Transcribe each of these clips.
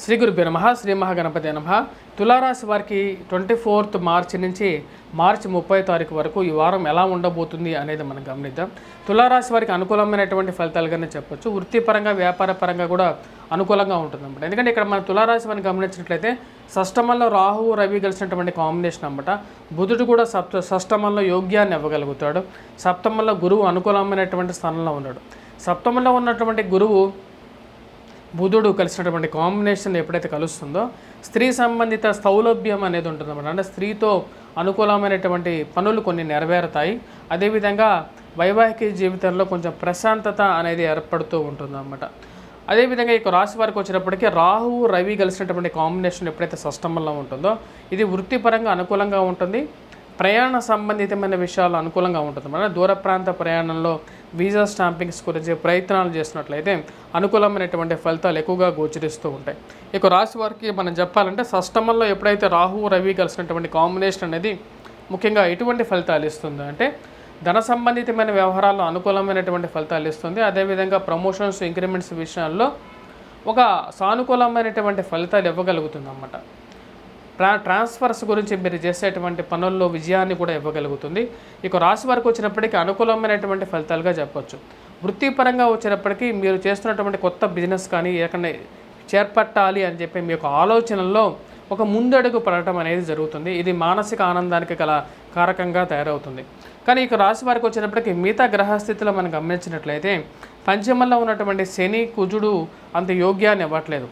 శ్రీ గురుభ్యో నమః. శ్రీ మహాగణపతి నమః. తులారాశి వారికి 24th మార్చి నుంచి మార్చి 30వ తారీఖు వరకు ఈ వారం ఎలా ఉండబోతుంది అనేది మనం గమనిద్దాం. తులారాశి వారికి అనుకూలమైనటువంటి ఫలితాలుగానే చెప్పొచ్చు. వృత్తిపరంగా వ్యాపార పరంగా కూడా అనుకూలంగా ఉంటుందన్నమాట. ఎందుకంటే ఇక్కడ మన తులారాశి వారిని గమనించినట్లయితే షష్టమంలో రాహువు రవి కలిసినటువంటి కాంబినేషన్ అన్నమాట. బుధుడు కూడా షష్టమంలో యోగ్యాన్ని ఇవ్వగలుగుతాడు. సప్తమంలో గురువు అనుకూలమైనటువంటి స్థానంలో ఉన్నాడు. సప్తమంలో ఉన్నటువంటి గురువు బుధుడు కలిసినటువంటి కాంబినేషన్ ఎప్పుడైతే కలుస్తుందో స్త్రీ సంబంధిత సౌలభ్యం అనేది ఉంటుందన్నమాట. అంటే స్త్రీతో అనుకూలమైనటువంటి పనులు కొన్ని నెరవేరుతాయి. అదేవిధంగా వైవాహిక జీవితంలో కొంచెం ప్రశాంతత అనేది ఏర్పడుతూ ఉంటుందన్నమాట. అదేవిధంగా ఈ రాశి వారికి వచ్చినప్పటికీ రాహువు రవి కలిసినటువంటి కాంబినేషన్ ఎప్పుడైతే షష్టమంలో ఉంటుందో ఇది వృత్తిపరంగా అనుకూలంగా ఉంటుంది. ప్రయాణ సంబంధితమైన విషయాలు అనుకూలంగా ఉంటుంది. మన దూర ప్రాంత ప్రయాణంలో వీసా స్టాంపింగ్స్ గురించి ప్రయత్నాలు చేసినట్లయితే అనుకూలమైనటువంటి ఫలితాలు ఎక్కువగా గోచరిస్తూ ఉంటాయి. ఇక రాశి వారికి మనం చెప్పాలంటే షష్టమంలో ఎప్పుడైతే రాహువు రవి కలిసినటువంటి కాంబినేషన్ అనేది ముఖ్యంగా ఎటువంటి ఫలితాలు ఇస్తుంది అంటే ధన సంబంధితమైన వ్యవహారాల్లో అనుకూలమైనటువంటి ఫలితాలు ఇస్తుంది. అదేవిధంగా ప్రమోషన్స్ ఇంక్రిమెంట్స్ విషయాల్లో ఒక సానుకూలమైనటువంటి ఫలితాలు ఇవ్వగలుగుతుంది అన్నమాట. ట్రాన్స్ఫర్స్ గురించి మీరు చేసేటువంటి పనుల్లో విజయాన్ని కూడా ఇవ్వగలుగుతుంది. ఇక రాశి వారికి వచ్చినప్పటికీ అనుకూలమైనటువంటి ఫలితాలుగా చెప్పొచ్చు. వృత్తిపరంగా వచ్చినప్పటికీ మీరు చేస్తున్నటువంటి కొత్త బిజినెస్ కానీ ఎక్కడ చేపట్టాలి అని చెప్పి మీ యొక్క ఆలోచనల్లో ఒక ముందడుగు పడటం అనేది జరుగుతుంది. ఇది మానసిక ఆనందానికి గల కారకంగా తయారవుతుంది. కానీ ఇక రాశి వారికి వచ్చినప్పటికీ మిగతా గ్రహస్థితిలో మనం గమనించినట్లయితే పంచమంలో ఉన్నటువంటి శని కుజుడు అంత యోగ్యాన్ని ఇవ్వట్లేదు.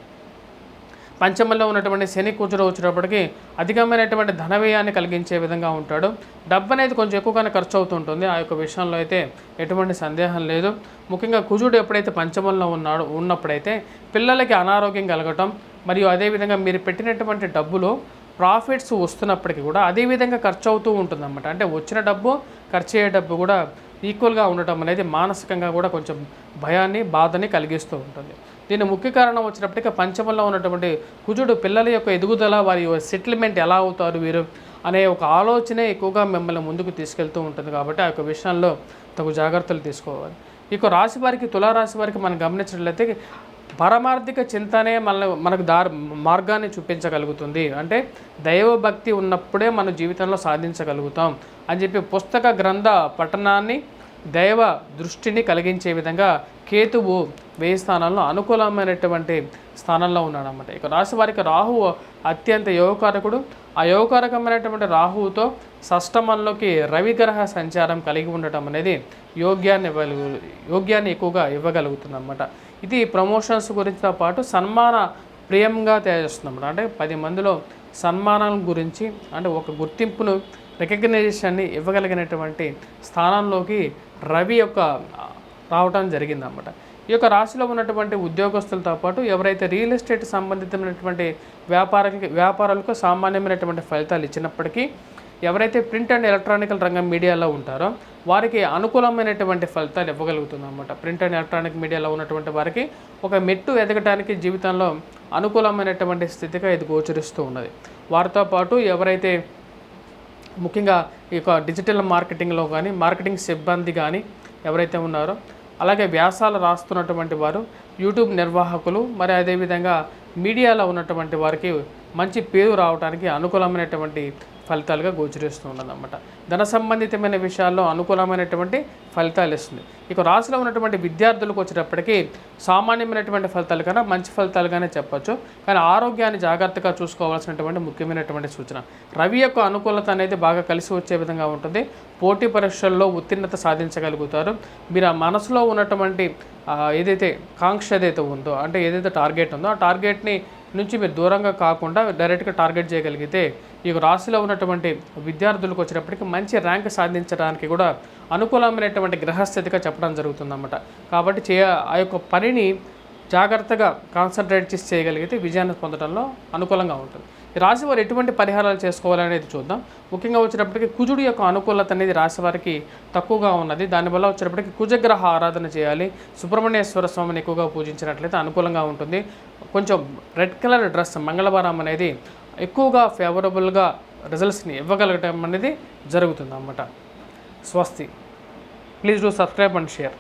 పంచమంలో ఉన్నటువంటి శని కుజుడు వచ్చేటప్పటికి అధికమైనటువంటి ధన వ్యయాన్ని కలిగించే విధంగా ఉంటాడు. డబ్బు అనేది కొంచెం ఎక్కువగానే ఖర్చు అవుతుంటుంది. ఆ యొక్క విషయంలో అయితే ఎటువంటి సందేహం లేదు. ముఖ్యంగా కుజుడు ఎప్పుడైతే పంచమంలో ఉన్నప్పుడైతే పిల్లలకి అనారోగ్యం కలగటం మరియు అదేవిధంగా మీరు పెట్టినటువంటి డబ్బులో ప్రాఫిట్స్ వస్తున్నప్పటికీ కూడా అదేవిధంగా ఖర్చు అవుతూ ఉంటుందన్నమాట. అంటే వచ్చిన డబ్బు ఖర్చు అయ్యే డబ్బు కూడా ఈక్వల్గా ఉండటం అనేది మానసికంగా కూడా కొంచెం భయాన్ని బాధని కలిగిస్తూ ఉంటుంది. దీని ముఖ్య కారణం వచ్చినప్పటికీ పంచమంలో ఉన్నటువంటి కుజుడు పిల్లల యొక్క ఎదుగుదల వారి సెటిల్మెంట్ ఎలా అవుతారు వీరు అనే ఒక ఆలోచనే ఎక్కువగా మిమ్మల్ని ముందుకు తీసుకెళ్తూ ఉంటుంది. కాబట్టి ఆ యొక్క విషయంలో తగు జాగ్రత్తలు తీసుకోవాలి. ఇక రాశి వారికి తులారాశి వారికి మనం గమనించినట్లయితే పరమార్థిక చింతనే మనకు మార్గాన్ని చూపించగలుగుతుంది. అంటే దైవభక్తి ఉన్నప్పుడే మన జీవితంలో సాధించగలుగుతాం అని చెప్పి పుస్తక గ్రంథ పఠనాన్ని దైవ దృష్టిని కలిగించే విధంగా కేతువు 1000 స్థానాల్లో అనుకూలమైనటువంటి స్థానంలో ఉన్నాడన్నమాట. ఇక రాశి వారికి రాహువు అత్యంత యోగకారకుడు. ఆ యోగకారకమైనటువంటి రాహువుతో షష్టమంలోకి రవిగ్రహ సంచారం కలిగి ఉండటం అనేది యోగ్యాన్ని ఎక్కువగా ఇవ్వగలుగుతుంది అన్నమాట. ఇది ప్రమోషన్స్ గురించితో పాటు సన్మాన ప్రియంగా తయారుస్తుందన్నమాట. అంటే 10 మందిలో సన్మానం గురించి అంటే ఒక గుర్తింపును రికగ్నైజేషన్ని ఇవ్వగలిగినటువంటి స్థానంలోకి రవి యొక్క రావటం జరిగిందన్నమాట. ఈ యొక్క రాశిలో ఉన్నటువంటి ఉద్యోగస్తులతో పాటు ఎవరైతే రియల్ ఎస్టేట్ సంబంధితమైనటువంటి వ్యాపారాలకు సామాన్యమైనటువంటి ఫలితాలు ఇచ్చినప్పటికీ ఎవరైతే ప్రింట్ అండ్ ఎలక్ట్రానికల్ రంగం మీడియాలో ఉంటారో వారికి అనుకూలమైనటువంటి ఫలితాలు ఇవ్వగలుగుతుంది. ప్రింట్ అండ్ ఎలక్ట్రానిక్ మీడియాలో ఉన్నటువంటి వారికి ఒక మెట్టు ఎదగటానికి జీవితంలో అనుకూలమైనటువంటి స్థితిగా ఇది గోచరిస్తూ ఉన్నది. వారితో పాటు ఎవరైతే ముఖ్యంగా ఈ యొక్క డిజిటల్ మార్కెటింగ్లో కానీ మార్కెటింగ్ సిబ్బంది కానీ ఎవరైతే ఉన్నారో అలాగే వ్యాసాలు రాస్తున్నటువంటి వారు యూట్యూబ్ నిర్వాహకులు మరి అదేవిధంగా మీడియాలో ఉన్నటువంటి వారికి మంచి పేరు రావడానికి అనుకూలమైనటువంటి ఫలితాలుగా గోచరిస్తూ ఉన్నదన్నమాట. ధన సంబంధితమైన విషయాల్లో అనుకూలమైనటువంటి ఫలితాలు ఇస్తుంది. ఇక రాశిలో ఉన్నటువంటి విద్యార్థులకు వచ్చేటప్పటికీ సామాన్యమైనటువంటి ఫలితాలు కన్నా మంచి ఫలితాలుగానే చెప్పచ్చు. కానీ ఆరోగ్యాన్ని జాగ్రత్తగా చూసుకోవాల్సినటువంటి ముఖ్యమైనటువంటి సూచన. రవి యొక్క అనుకూలత అనేది బాగా కలిసి వచ్చే విధంగా ఉంటుంది. పోటీ పరీక్షల్లో ఉత్తీర్ణత సాధించగలుగుతారు. మీరు ఆ మనసులో ఉన్నటువంటి ఏదైతే కాంక్ష ఏదైతే ఉందో అంటే ఏదైతే టార్గెట్ ఉందో ఆ టార్గెట్ని నుంచి మీరు దూరంగా కాకుండా డైరెక్ట్గా టార్గెట్ చేయగలిగితే ఈ రాశిలో ఉన్నటువంటి విద్యార్థులకు వచ్చేటప్పటికి మంచి ర్యాంక్ సాధించడానికి కూడా అనుకూలమైనటువంటి గ్రహస్థితిగా చెప్పడం జరుగుతుందన్నమాట. కాబట్టి ఆ యొక్క పనిని జాగ్రత్తగా కాన్సన్ట్రేట్ చేసి చేయగలిగితే విజయాన్ని పొందడంలో అనుకూలంగా ఉంటుంది. ఈ రాశి వారు ఎటువంటి పరిహారాలు చేసుకోవాలనేది చూద్దాం. ముఖ్యంగా వచ్చేటప్పటికి కుజుడు యొక్క అనుకూలత అనేది రాశి వారికి తక్కువగా ఉన్నది. దానివల్ల వచ్చేటప్పటికి కుజగ్రహ ఆరాధన చేయాలి. సుబ్రహ్మణ్యేశ్వర స్వామిని ఎక్కువగా పూజించినట్లయితే అనుకూలంగా ఉంటుంది. కొంచెం రెడ్ కలర్ డ్రెస్ మంగళవారం అనేది ఎక్కువగా ఫేవరబుల్గా రిజల్ట్స్ని ఇవ్వగలగటం అనేది జరుగుతుంది అన్నమాట. స్వస్తి. Please do subscribe and share.